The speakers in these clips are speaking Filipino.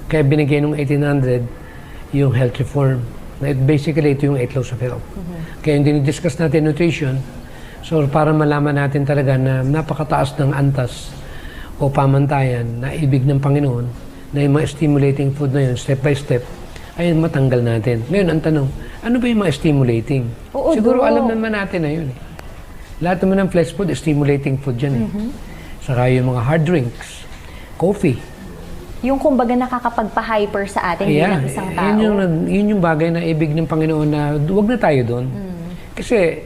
Kaya binigay nung 1800 yung health reform. Basically, ito yung 8 laws of health. Kaya hindi discuss natin nutrition. So, para malaman natin talaga na napakataas ng antas o pamantayan na ibig ng Panginoon na yung mga stimulating food na yun, step by step, ayun, matanggal natin. Ngayon, ang tanong, ano ba yung mga stimulating? Oo, Siguro alam naman natin na yun. Lahat naman ng flesh food, stimulating food yan. Saka yung mga hard drinks, coffee. Yung kumbaga nakakapagpa-hyper sa atin bilang isang tao. Yun yung bagay na ibig ng Panginoon na huwag na tayo doon. Kasi,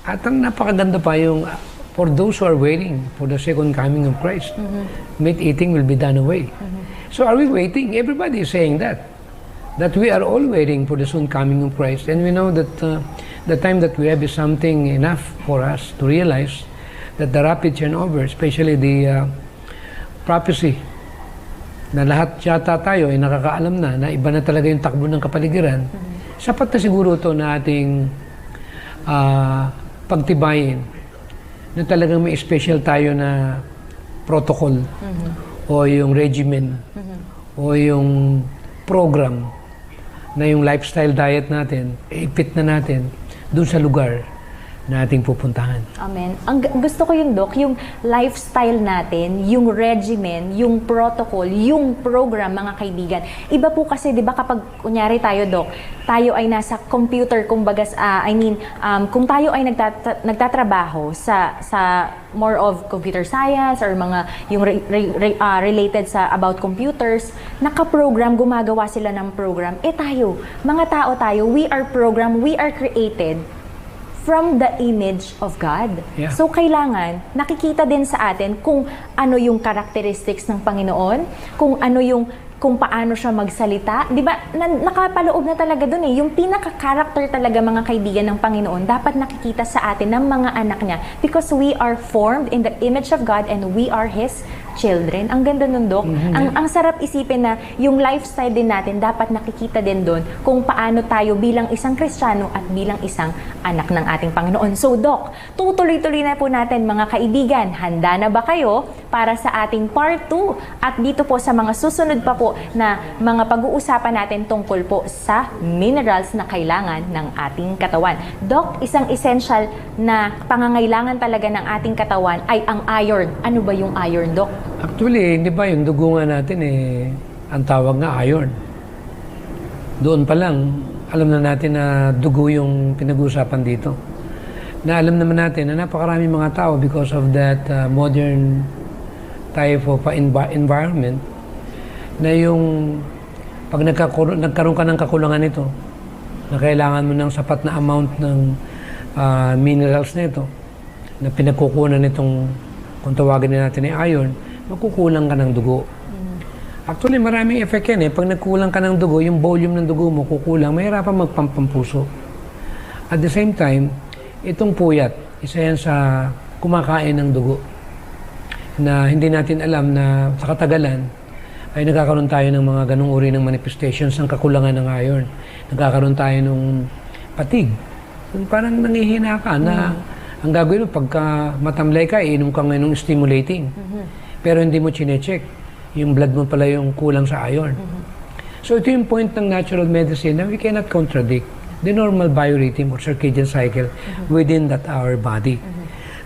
at ang napakaganda pa yung for those who are waiting for the second coming of Christ, meat eating will be done away. So are we waiting? Everybody is saying that we are all waiting for the soon coming of Christ. And we know that the time that we have is something enough for us to realize that the rapid turnover, especially the prophecy, na lahat yata tayo ay nakakaalam na iba na talaga yung takbo ng kapaligiran, sapat na siguro ito na ating pagtibayin na talagang may special tayo na protocol o yung regimen o yung program na yung lifestyle diet natin, ipit na natin doon sa lugar na ating pupuntahan. Amen. Gusto ko yung Doc, yung lifestyle natin, yung regimen, yung protocol, yung program, mga kaibigan. Iba po kasi, di ba, kapag kunyari tayo, Doc, tayo ay nasa computer, kumbaga, kung tayo ay nagtatrabaho sa more of computer science or mga yung related sa about computers, naka-program, gumagawa sila ng program. Tayo, mga tao tayo, we are programmed, we are created from the image of God. Yeah. So, kailangan, nakikita din sa atin kung ano yung characteristics ng Panginoon, kung paano siya magsalita. Di ba, nakapaloob na talaga dun eh. Yung pinaka-character talaga, mga kaibigan ng Panginoon, dapat nakikita sa atin ng mga anak niya because we are formed in the image of God and we are His children. Ang ganda nun, Doc. Ang sarap isipin na yung lifestyle din natin dapat nakikita din doon kung paano tayo bilang isang Kristiyano at bilang isang anak ng ating Panginoon. So, Doc, tutuloy-tuloy na po natin, mga kaibigan. Handa na ba kayo para sa ating part 2? At dito po sa mga susunod pa po na mga pag-uusapan natin tungkol po sa minerals na kailangan ng ating katawan. Doc, isang essential na pangangailangan talaga ng ating katawan ay ang iron. Ano ba yung iron, Doc? Actually, hindi ba yung dugo nga natin ang tawag nga iron. Doon pa lang, alam na natin na dugo yung pinag-uusapan dito. Na alam naman natin na napakarami mga tao because of that modern type of environment na yung pag nagkaroon ka ng kakulangan nito, na kailangan mo ng sapat na amount ng minerals na ito, na pinagkukunan nitong, kung tawagin natin ay iron, magkukulang ka ng dugo. Actually, maraming effect yan eh. Pag nagkulang ka ng dugo, yung volume ng dugo mo kukulang, mahirapan magpampampuso. At the same time, itong puyat, isa yan sa kumakain ng dugo na hindi natin alam na sa katagalan ay nagkakaroon tayo ng mga ganong uri ng manifestations ng kakulangan ng iron. Nagkakaroon tayo ng patig. Parang nangihina ka na ang gagawin mo pagka matamlay ka, iinom ka ngayon ng stimulating. Pero hindi mo chinecheck. Yung blood mo pala yung kulang sa iron. So ito yung point ng natural medicine na we cannot contradict the normal biorhythm or circadian cycle within that our body.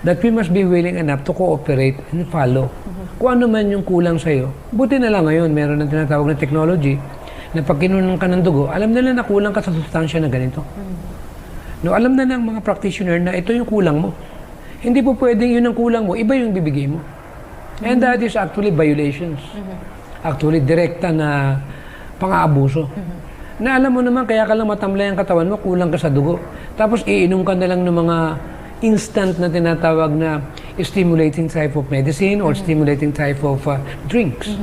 That we must be willing enough to cooperate and follow. Kung ano man yung kulang sa'yo, buti na lang ngayon, meron ng tinatawag na technology na pag kinunan ka ng dugo, alam nila na kulang ka sa sustansya na ganito. No, alam na ng mga practitioner na ito yung kulang mo. Hindi po pwedeng yun ang kulang mo, iba yung bibigay mo. And that is actually violations. Actually, direkta na pang-aabuso. Na alam mo naman, kaya ka lang matamlay ang katawan mo, kulang ka sa dugo. Tapos iinom ka na lang ng mga instant na tinatawag na stimulating type of medicine or stimulating type of drinks.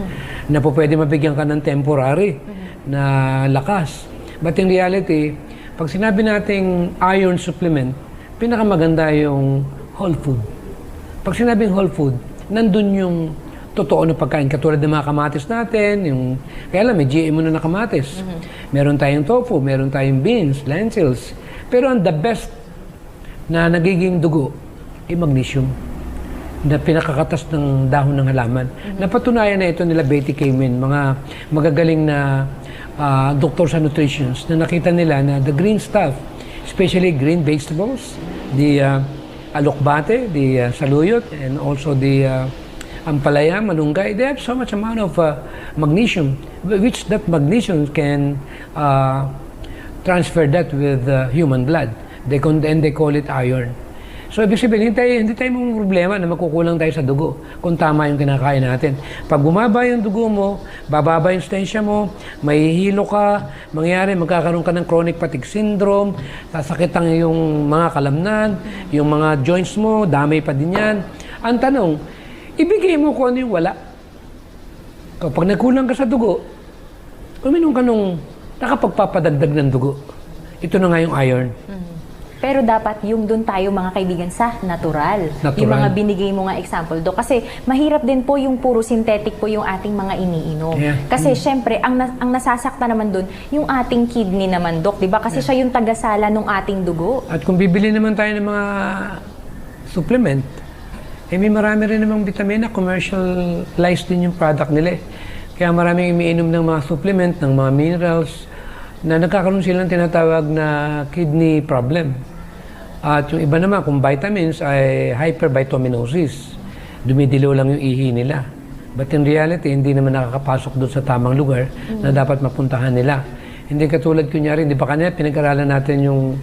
Na po pwede mabigyan ka ng temporary na lakas. But in reality, pag sinabi nating iron supplement, pinakamaganda yung whole food. Pag sinabing whole food, nandun yung totoo na pagkain. Katulad ng mga kamatis natin, kaya lang may GMO na kamatis. Meron tayong tofu, meron tayong beans, lentils. Pero ang the best na nagiging dugo ay magnesium. na pinakakatas ng dahon ng halaman. Napatunayan na ito nila Betty Kamen, mga magagaling na doktor sa nutrition, na nakita nila na the green stuff, especially green vegetables, the alokbate, the saluyot, and also the ampalaya, malunggay, they have so much amount of magnesium, which that magnesium can transfer that with human blood. And they call it iron. So, ibig sabihin, hindi tayo mong problema na makukulang tayo sa dugo kung tama yung kinakain natin. Pag bumaba yung dugo mo, bababa yung stensya mo, mahihilo ka, magkakaroon ka ng chronic fatigue syndrome, sasakit ang yung mga kalamnan, yung mga joints mo, damay pa din yan. Ang tanong, ibigay mo kung ano yung wala. Kapag nagkulang ka sa dugo, uminom ka nung nakapagpapadagdag ng dugo. Ito na nga yung iron. Pero dapat yung doon tayo mga kaibigan sa natural. Yung mga binigay mo nga example, Dok. Kasi mahirap din po yung puro synthetic po yung ating mga iniinom. Yeah. Kasi syempre, ang nasasakta naman doon, yung ating kidney naman, Dok. Diba? Kasi siya yung tagasala ng ating dugo. At kung bibili naman tayo ng mga supplement, may marami rin namang vitamina, commercialized din yung product nila. Kaya maraming umiinom ng mga supplement, ng mga minerals, na nagkakaroon silang tinatawag na kidney problem. At yung iba naman, kung vitamins ay hypervitaminosis. Dumidilaw lang yung ihi nila. But in reality, hindi naman nakakapasok doon sa tamang lugar na dapat mapuntahan nila. Hindi katulad kunyari, di ba kanina pinag-aralan natin yung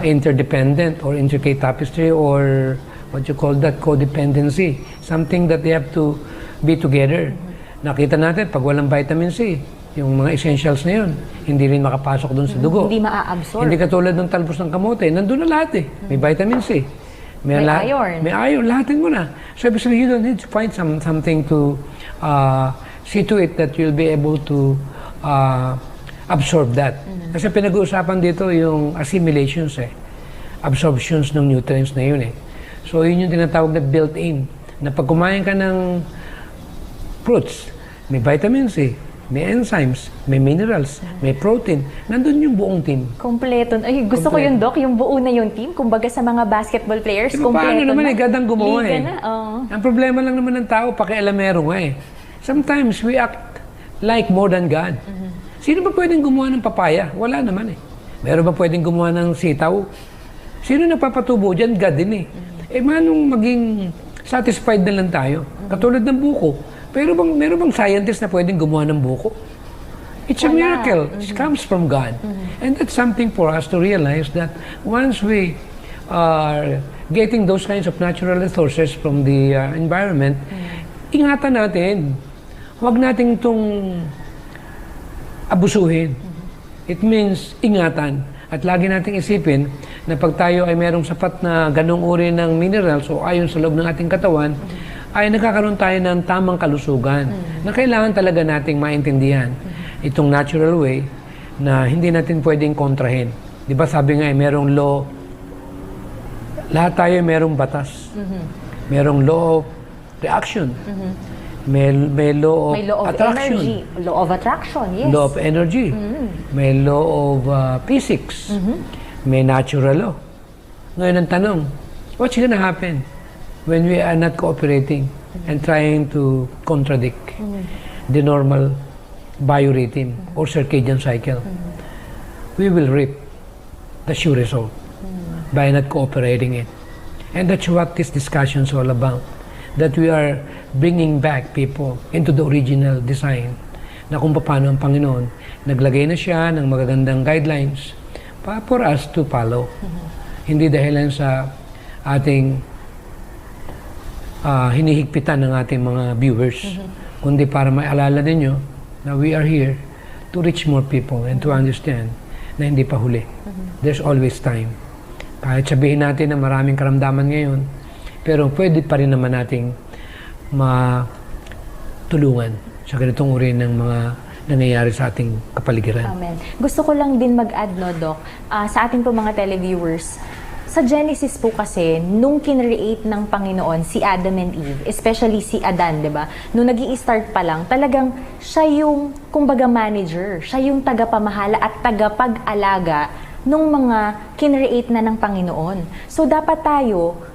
interdependent or intricate tapestry or what you call that, codependency. Something that they have to be together. Nakita natin, pag walang vitamin C, yung mga essentials na yun, hindi rin makapasok doon sa dugo. Hindi maa-absorb. Hindi katulad ng talbos ng kamote, nandun na lahat eh. May vitamin C. May iron. May iron, lahatin mo na. So, ibig sabihin, you don't need to find something to see to it that you'll be able to absorb that. Kasi pinag-uusapan dito yung assimilations eh. Absorptions ng nutrients na yun eh. So, yun yung tinatawag na built-in. Na pag kumain ka ng fruits, may vitamin C, may enzymes, may minerals, may protein. Nandun yung buong team. Kompleto. Ay, gusto ko yung Doc, yung buo na yung team. Kumbaga sa mga basketball players, Diba, kompleto paano naman na. gadang gumawa Liga eh. na, Ang problema lang naman ng tao, pakialamero nga eh. Sometimes we act like more than God. Sino ba pwedeng gumawa ng papaya? Wala naman eh. Meron ba pwedeng gumawa ng sitaw? Sino nagpapatubo dyan? God din eh. Manong maging satisfied na lang tayo? Katulad ng buko. Pero meron bang scientist na pwedeng gumawa ng buko? It's a miracle. It comes from God. And that's something for us to realize that once we are getting those kinds of natural resources from the environment, ingatan natin. Huwag natin itong abusuhin. It means ingatan. At lagi nating isipin na pag tayo ay merong sapat na ganong uri ng minerals o ayon sa loob ng ating katawan, ay nagkakaroon tayo ng tamang kalusugan na kailangan talaga nating maintindihan itong natural way na hindi natin pwedeng kontrahin. Di ba sabi nga merong law, lahat tayo merong batas. Merong law of reaction. May law of attraction. Energy. Law of attraction, yes. Law of energy. May law of physics. May natural law. Ngayon ang tanong, what's gonna happen when we are not cooperating and trying to contradict the normal biorhythm or circadian cycle? We will reap the sure result by not cooperating it. And that's what this discussion is all about. That we are bringing back people into the original design na kung paano ang Panginoon naglagay na siya ng magagandang guidelines for us to follow. Hindi dahilan sa ating hinihigpitan ng ating mga viewers, kundi para maalala ninyo na we are here to reach more people and to understand na hindi pa huli. There's always time. Kahit sabihin natin na maraming karamdaman ngayon, pero pwede pa rin naman nating matulungan sa ganitong uri ng mga nangyayari sa ating kapaligiran. Amen. Gusto ko lang din mag-add, no, Doc, sa ating po mga televiewers, sa Genesis po kasi, nung kinreate ng Panginoon si Adam and Eve, especially si Adan, di ba? Nung nag-i-start pa lang, talagang siya yung, kumbaga, manager. Siya yung tagapamahala at tagapag-alaga nung mga kinreate na ng Panginoon. So, dapat tayo,